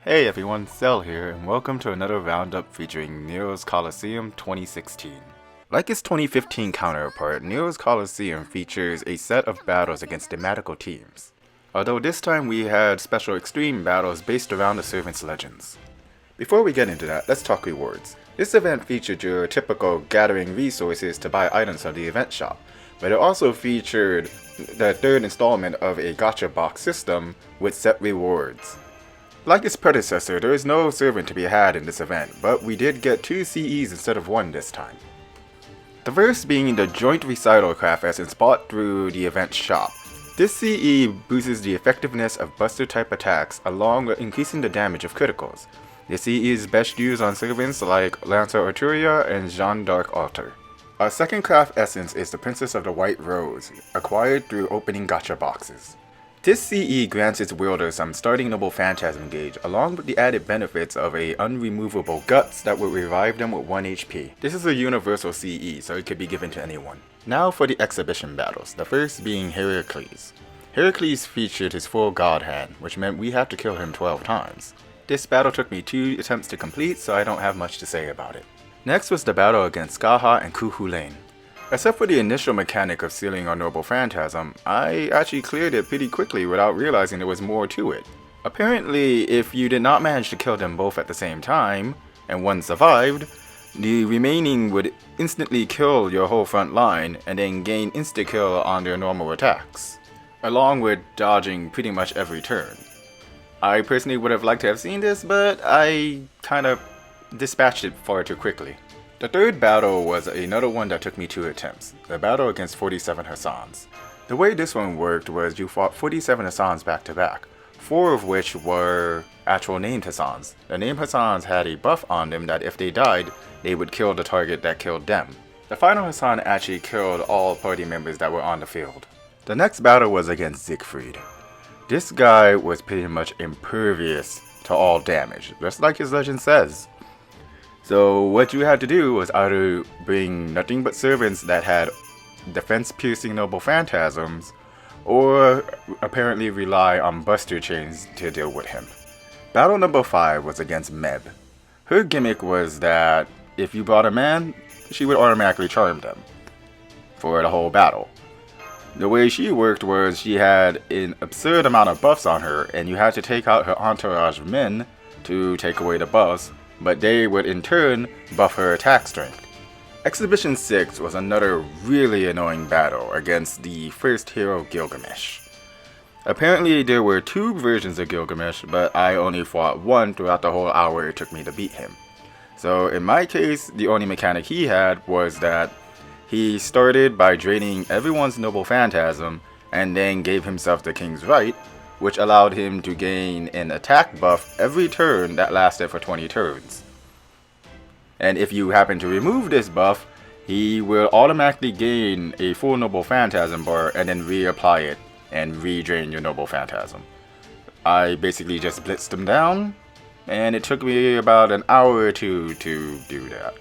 Hey everyone, Cell here, and welcome to another roundup featuring Nero's Colosseum 2016. Like its 2015 counterpart, Nero's Colosseum features a set of battles against thematical teams, although this time we had special extreme battles based around the servants' legends. Before we get into that, let's talk rewards. This event featured your typical gathering resources to buy items from the event shop, but it also featured the third installment of a gacha box system with set rewards. Like its predecessor, there is no servant to be had in this event, but we did get 2 CEs instead of 1 this time. The first being the joint recital craft essence bought through the event shop. This CE boosts the effectiveness of buster type attacks along with increasing the damage of criticals. The CE is best used on servants like Lancer Arturia and Jeanne d'Arc Alter. Our second craft essence is the Princess of the White Rose, acquired through opening gacha boxes. This CE grants its wielder some starting noble phantasm gauge, along with the added benefits of a unremovable guts that will revive them with 1 HP. This is a universal CE, so it could be given to anyone. Now for the exhibition battles, the first being Heracles. Heracles featured his full god hand, which meant we had to kill him 12 times. This battle took me 2 attempts to complete, so I don't have much to say about it. Next was the battle against Skaha and Kuhulain. Except for the initial mechanic of sealing our noble phantasm, I actually cleared it pretty quickly without realizing there was more to it. Apparently, if you did not manage to kill them both at the same time, and one survived, the remaining would instantly kill your whole front line and then gain insta-kill on their normal attacks, along with dodging pretty much every turn. I personally would have liked to have seen this, but I kind of dispatched it far too quickly. The third battle was another one that took me 2 attempts, the battle against 47 Hassans. The way this one worked was you fought 47 Hassans back to back, 4 of which were actual named Hassans. The named Hassans had a buff on them that if they died, they would kill the target that killed them. The final Hassan actually killed all party members that were on the field. The next battle was against Siegfried. This guy was pretty much impervious to all damage, just like his legend says. So what you had to do was either bring nothing but servants that had defense-piercing noble phantasms, or apparently rely on buster chains to deal with him. Battle number 5 was against Meb. Her gimmick was that if you brought a man, she would automatically charm them for the whole battle. The way she worked was she had an absurd amount of buffs on her, and you had to take out her entourage of men to take away the buffs, but they would in turn buff her attack strength. Exhibition 6 was another really annoying battle against the first hero Gilgamesh. Apparently there were 2 versions of Gilgamesh, but I only fought one throughout the whole hour it took me to beat him. So in my case, the only mechanic he had was that he started by draining everyone's noble phantasm and then gave himself the King's Right, which allowed him to gain an attack buff every turn that lasted for 20 turns. And if you happen to remove this buff, he will automatically gain a full noble phantasm bar and then reapply it and redrain your noble phantasm. I basically just blitzed him down, and it took me about an hour or 2 to do that.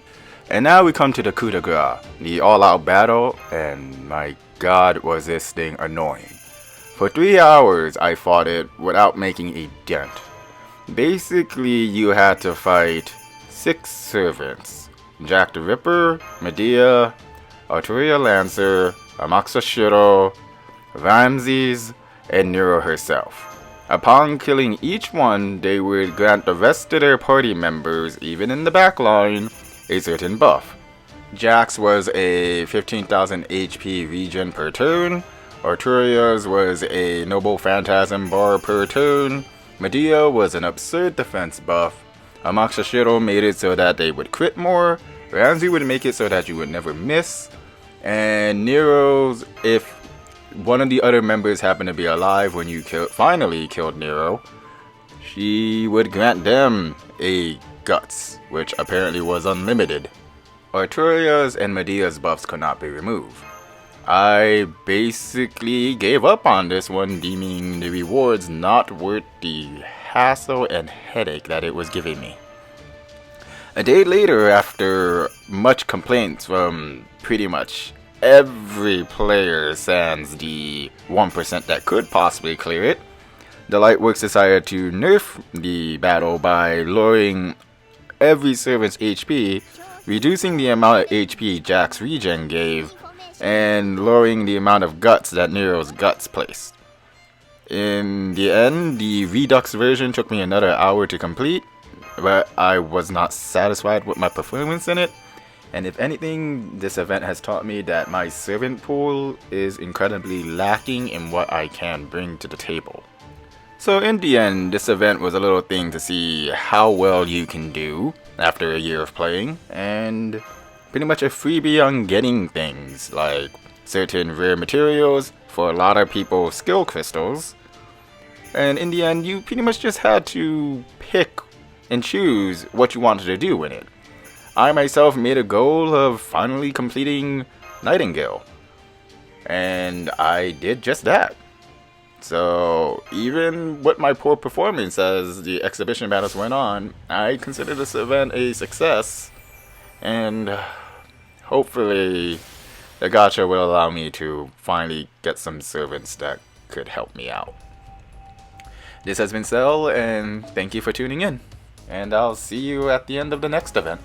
And now we come to the coup de grace, the all-out battle, and my god was this thing annoying. For 3 hours, I fought it without making a dent. Basically, you had to fight 6 servants. Jack the Ripper, Medea, Arturia Lancer, Amaxashiro, Ramses, and Nero herself. Upon killing each one, they would grant the rest of their party members, even in the backline, a certain buff. Jack's was a 15,000 HP regen per turn, Arturia's was a noble phantasm bar per turn, Medea was an absurd defense buff, Amaxashiro made it so that they would crit more, Ramsey would make it so that you would never miss, and Nero's, if one of the other members happened to be alive when you finally killed Nero, she would grant them a guts, which apparently was unlimited. Arturia's and Medea's buffs could not be removed. I basically gave up on this one, deeming the rewards not worth the hassle and headache that it was giving me. A day later, after much complaints from pretty much every player sans the 1% that could possibly clear it, the Lightworks decided to nerf the battle by lowering every servant's HP, reducing the amount of HP Jack's regen gave, and lowering the amount of guts that Nero's guts placed. In the end, the Redux version took me another hour to complete, but I was not satisfied with my performance in it. And if anything, this event has taught me that my servant pool is incredibly lacking in what I can bring to the table. So in the end, this event was a little thing to see how well you can do after a year of playing, and pretty much a freebie on getting things like certain rare materials, for a lot of people skill crystals. And in the end, you pretty much just had to pick and choose what you wanted to do with it. I myself made a goal of finally completing Nightingale, and I did just that. So even with my poor performance as the exhibition battles went on, I consider this event a success, and hopefully the gacha will allow me to finally get some servants that could help me out. This has been Cell, and thank you for tuning in, and I'll see you at the end of the next event.